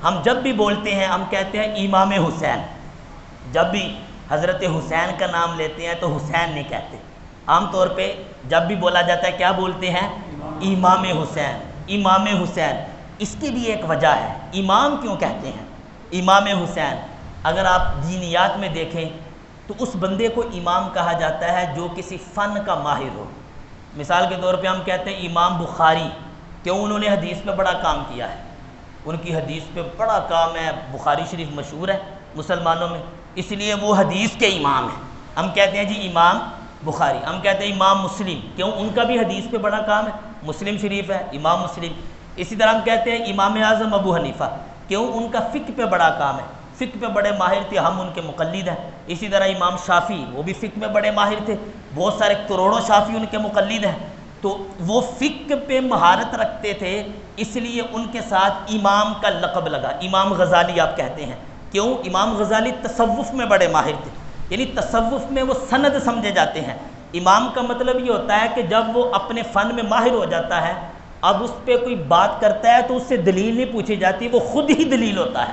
ہم جب بھی بولتے ہیں ہم کہتے ہیں امام حسین، جب بھی حضرت حسین کا نام لیتے ہیں تو حسین نہیں کہتے، عام طور پہ جب بھی بولا جاتا ہے کیا بولتے ہیں؟ امام حسین، امام حسین۔ اس کی بھی ایک وجہ ہے، امام کیوں کہتے ہیں امام حسین؟ اگر آپ دینیات میں دیکھیں تو اس بندے کو امام کہا جاتا ہے جو کسی فن کا ماہر ہو۔ مثال کے طور پہ ہم کہتے ہیں امام بخاری، کیوں؟ انہوں نے حدیث پہ بڑا کام کیا ہے، ان کی حدیث پہ بڑا کام ہے، بخاری شریف مشہور ہے مسلمانوں میں، اس لیے وہ حدیث کے امام ہیں۔ ہم کہتے ہیں جی امام بخاری۔ ہم کہتے ہیں امام مسلم، کیوں؟ ان کا بھی حدیث پہ بڑا کام ہے، مسلم شریف ہے، امام مسلم۔ اسی طرح ہم کہتے ہیں امام اعظم ابو حنیفہ، کیوں؟ ان کا فقہ پہ بڑا کام ہے، فقہ پہ بڑے ماہر تھے، ہم ان کے مقلد ہیں۔ اسی طرح امام شافعی، وہ بھی فقہ میں بڑے ماہر تھے، بہت سارے کروڑوں شافعی ان کے مقلد ہیں، تو وہ فقہ پہ مہارت رکھتے تھے، اس لیے ان کے ساتھ امام کا لقب لگا۔ امام غزالی آپ کہتے ہیں، کیوں؟ امام غزالی تصوف میں بڑے ماہر تھے، یعنی تصوف میں وہ سند سمجھے جاتے ہیں۔ امام کا مطلب یہ ہوتا ہے کہ جب وہ اپنے فن میں ماہر ہو جاتا ہے، اب اس پہ کوئی بات کرتا ہے تو اس سے دلیل نہیں پوچھی جاتی، وہ خود ہی دلیل ہوتا ہے،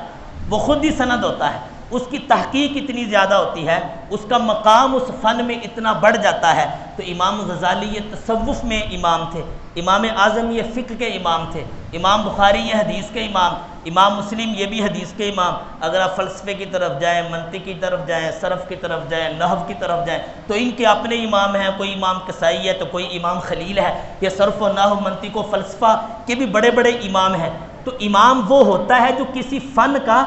وہ خود ہی سند ہوتا ہے، اس کی تحقیق اتنی زیادہ ہوتی ہے، اس کا مقام اس فن میں اتنا بڑھ جاتا ہے۔ تو امام غزالی یہ تصوف میں امام تھے، امام اعظم یہ فقہ کے امام تھے، امام بخاری یہ حدیث کے امام، امام مسلم یہ بھی حدیث کے امام۔ اگر آپ فلسفے کی طرف جائیں، منطق کی طرف جائیں، صرف کی طرف جائیں، نحو کی طرف جائیں، تو ان کے اپنے امام ہیں، کوئی امام کسائی ہے تو کوئی امام خلیل ہے، یہ صرف و نحو، منطق و فلسفہ کے بھی بڑے بڑے امام ہیں۔ تو امام وہ ہوتا ہے جو کسی فن کا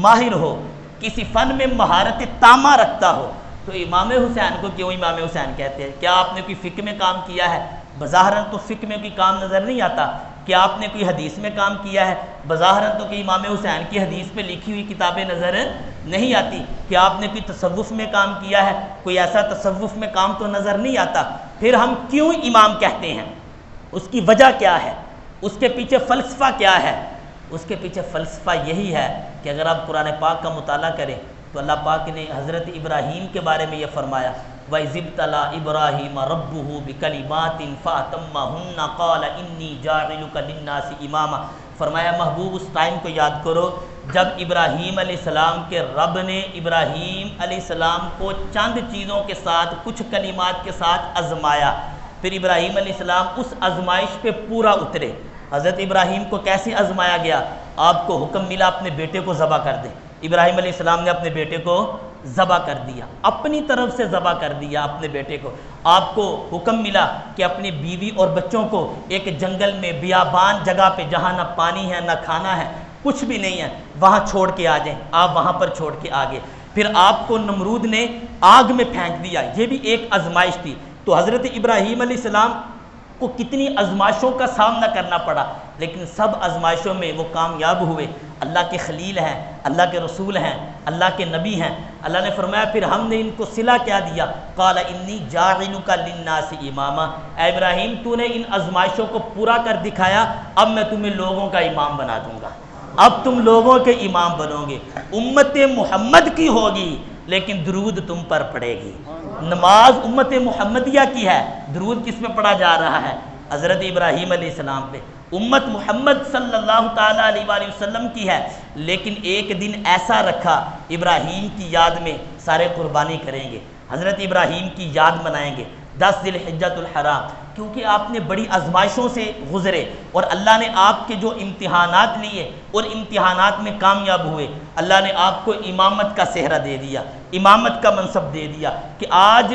ماہر ہو، کسی فن میں مہارت تامہ رکھتا ہو۔ تو امام حسین کو کیوں امام حسین کہتے ہیں؟ کیا آپ نے کوئی فقہ میں کام کیا ہے؟ بظاہراً تو فقہ میں کوئی کام نظر نہیں آتا۔ کیا آپ نے کوئی حدیث میں کام کیا ہے؟ بظاہراً تو کہ امام حسین کی حدیث پہ لکھی ہوئی کتابیں نظر نہیں آتی۔ کیا آپ نے کوئی تصوف میں کام کیا ہے؟ کوئی ایسا تصوف میں کام تو نظر نہیں آتا۔ پھر ہم کیوں امام کہتے ہیں؟ اس کی وجہ کیا ہے؟ اس کے پیچھے فلسفہ کیا ہے؟ اس کے پیچھے فلسفہ یہی ہے کہ اگر آپ قرآن پاک کا مطالعہ کریں تو اللہ پاک نے حضرت ابراہیم کے بارے میں یہ فرمایا، وَإِذِ ابْتَلَىٰ إِبْرَاهِيمَ رَبُّهُ بِكَلِمَاتٍ فَأَتَمَّهُنَّ قَالَ إِنِّي جَاعِلُكَ لِلنَّاسِ إِمَامًا۔ فرمایا محبوب اس ٹائم کو یاد کرو جب ابراہیم علیہ السلام کے رب نے ابراہیم علیہ السلام کو چند چیزوں کے ساتھ، کچھ کلمات کے ساتھ آزمایا، پھر ابراہیم علیہ السلام اس آزمائش پہ پورا اترے۔ حضرت ابراہیم کو کیسے آزمایا گیا؟ آپ کو حکم ملا اپنے بیٹے کو ذبح کر دیں، ابراہیم علیہ السلام نے اپنے بیٹے کو ذبح کر دیا، اپنی طرف سے ذبح کر دیا اپنے بیٹے کو۔ آپ کو حکم ملا کہ اپنی بیوی اور بچوں کو ایک جنگل میں بیابان جگہ پہ جہاں نہ پانی ہے نہ کھانا ہے، کچھ بھی نہیں ہے، وہاں چھوڑ کے آ جائیں۔ آپ وہاں پر چھوڑ کے آگے، پھر آپ کو نمرود نے آگ میں پھینک دیا، یہ بھی ایک آزمائش تھی۔ تو حضرت ابراہیم علیہ السلام کو کتنی آزمائشوں کا سامنا کرنا پڑا، لیکن سب آزمائشوں میں وہ کامیاب ہوئے۔ اللہ کے خلیل ہیں، اللہ کے رسول ہیں، اللہ کے نبی ہیں۔ اللہ نے فرمایا پھر ہم نے ان کو صلہ کیا دیا، قال انی جاعلک للناس اماما، اے ابراہیم تو نے ان آزمائشوں کو پورا کر دکھایا، اب میں تمہیں لوگوں کا امام بنا دوں گا، اب تم لوگوں کے امام بنو گے، امت محمد کی ہوگی لیکن درود تم پر پڑے گی۔ نماز امت محمدیہ کی ہے، درود کس پہ پڑھا جا رہا ہے؟ حضرت ابراہیم علیہ السلام پہ۔ امت محمد صلی اللہ تعالیٰ علیہ وآلہ وسلم کی ہے، لیکن ایک دن ایسا رکھا ابراہیم کی یاد میں سارے قربانی کریں گے، حضرت ابراہیم کی یاد منائیں گے 10 ذی الحجۃ الحرام، کیونکہ آپ نے بڑی آزمائشوں سے گزرے اور اللہ نے آپ کے جو امتحانات لیے اور امتحانات میں کامیاب ہوئے، اللہ نے آپ کو امامت کا صحرا دے دیا، امامت کا منصب دے دیا کہ آج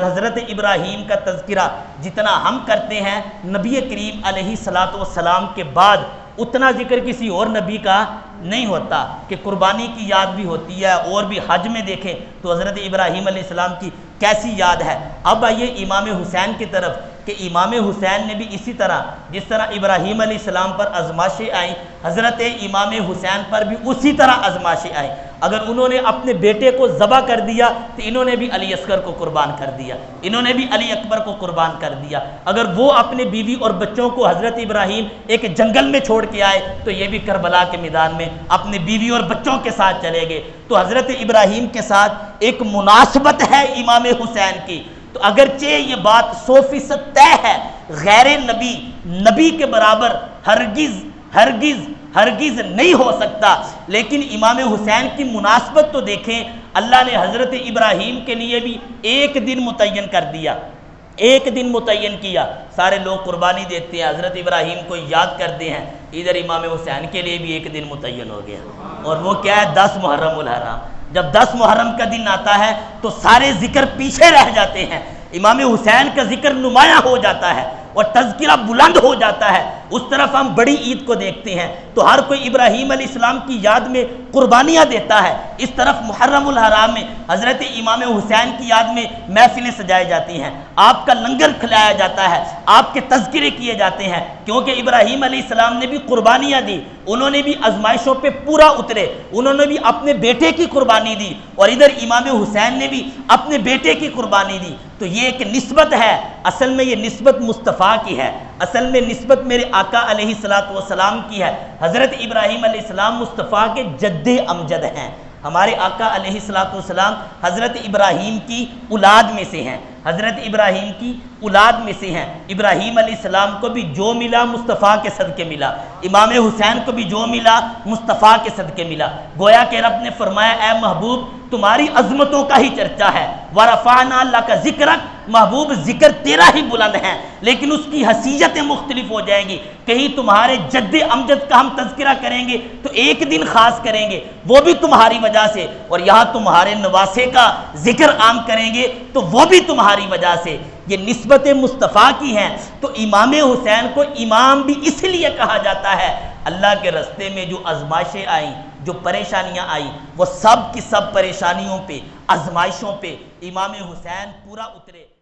حضرت ابراہیم کا تذکرہ جتنا ہم کرتے ہیں نبی کریم علیہ الصلاۃ والسلام کے بعد اتنا ذکر کسی اور نبی کا نہیں ہوتا، کہ قربانی کی یاد بھی ہوتی ہے، اور بھی حج میں دیکھیں تو حضرت ابراہیم علیہ السلام کی کیسی یاد ہے۔ اب آئیے امام حسین کی طرف، کہ امام حسین نے بھی اسی طرح جس طرح ابراہیم علیہ السلام پر آزمائشیں آئیں، حضرت امام حسین پر بھی اسی طرح آزمائشیں آئیں۔ اگر انہوں نے اپنے بیٹے کو ذبح کر دیا تو انہوں نے بھی علی اصغر کو قربان کر دیا، انہوں نے بھی علی اکبر کو قربان کر دیا۔ اگر وہ اپنے بیوی اور بچوں کو حضرت ابراہیم ایک جنگل میں چھوڑ کے آئے تو یہ بھی کربلا کے میدان میں اپنے بیوی اور بچوں کے ساتھ چلے گئے۔ تو حضرت ابراہیم کے ساتھ ایک مناسبت ہے امام حسین کی۔ تو اگرچہ یہ بات 100% طے ہے، غیر نبی نبی کے برابر ہرگز ہرگز نہیں ہو سکتا۔ لیکن امام حسین کی مناسبت تو دیکھیں، اللہ نے حضرت ابراہیم کے لیے بھی ایک دن متعین کر دیا، ایک دن متعین کیا۔ سارے لوگ قربانی دیتے ہیں، حضرت ابراہیم کو یاد کرتے ہیں، ادھر امام حسین کے لیے بھی ایک دن متعین ہو گیا، اور وہ کیا ہے؟ 10 محرم الحرام۔ جب 10 محرم کا دن آتا ہے تو سارے ذکر پیچھے رہ جاتے ہیں، امام حسین کا ذکر نمایاں ہو جاتا ہے اور تذکرہ بلند ہو جاتا ہے۔ اس طرف ہم بڑی عید کو دیکھتے ہیں تو ہر کوئی ابراہیم علیہ السلام کی یاد میں قربانیاں دیتا ہے، اس طرف محرم الحرام میں حضرت امام حسین کی یاد میں محفلیں سجائی جاتی ہیں، آپ کا لنگر کھلایا جاتا ہے، آپ کے تذکرے کیے جاتے ہیں، کیونکہ ابراہیم علیہ السلام نے بھی قربانیاں دی، انہوں نے بھی آزمائشوں پہ پورا اترے، انہوں نے بھی اپنے بیٹے کی قربانی دی، اور ادھر امام حسین نے بھی اپنے بیٹے کی قربانی دی۔ تو یہ ایک نسبت ہے، اصل میں یہ نسبت مصطفیٰ کی ہے، اصل میں نسبت میرے آقا علیہ السلام کی ہے۔ حضرت ابراہیم علیہ السلام مصطفیٰ کے جد امجد ہیں، ہمارے آقا علیہ السلام حضرت ابراہیم کی اولاد میں سے ہیں، حضرت ابراہیم کی اولاد میں سے ہیں۔ ابراہیم علیہ السلام کو بھی جو ملا مصطفیٰ کے صدقے ملا، امام حسین کو بھی جو ملا مصطفیٰ کے صدقے ملا۔ گویا کہ رب نے فرمایا اے محبوب تمہاری عظمتوں کا ہی چرچا ہے، وَرَفَعْنَا لَكَ ذِكْرَكَ، محبوب ذکر تیرا ہی بلند ہے، لیکن اس کی حیثیتیں مختلف ہو جائیں گی۔ کہیں تمہارے جد امجد کا ہم تذکرہ کریں گے تو ایک دن خاص کریں گے، وہ بھی تمہاری وجہ سے، اور یہاں تمہارے نواسے کا ذکر عام کریں گے تو وہ بھی تمہاری وجہ سے۔ یہ نسبت مصطفیٰ کی ہیں۔ تو امام حسین کو امام بھی اس لیے کہا جاتا ہے، اللہ کے رستے میں جو آزمائشیں آئیں، جو پریشانیاں آئیں، وہ سب کی سب پریشانیوں پہ، آزمائشوں پہ امام حسین پورا اترے۔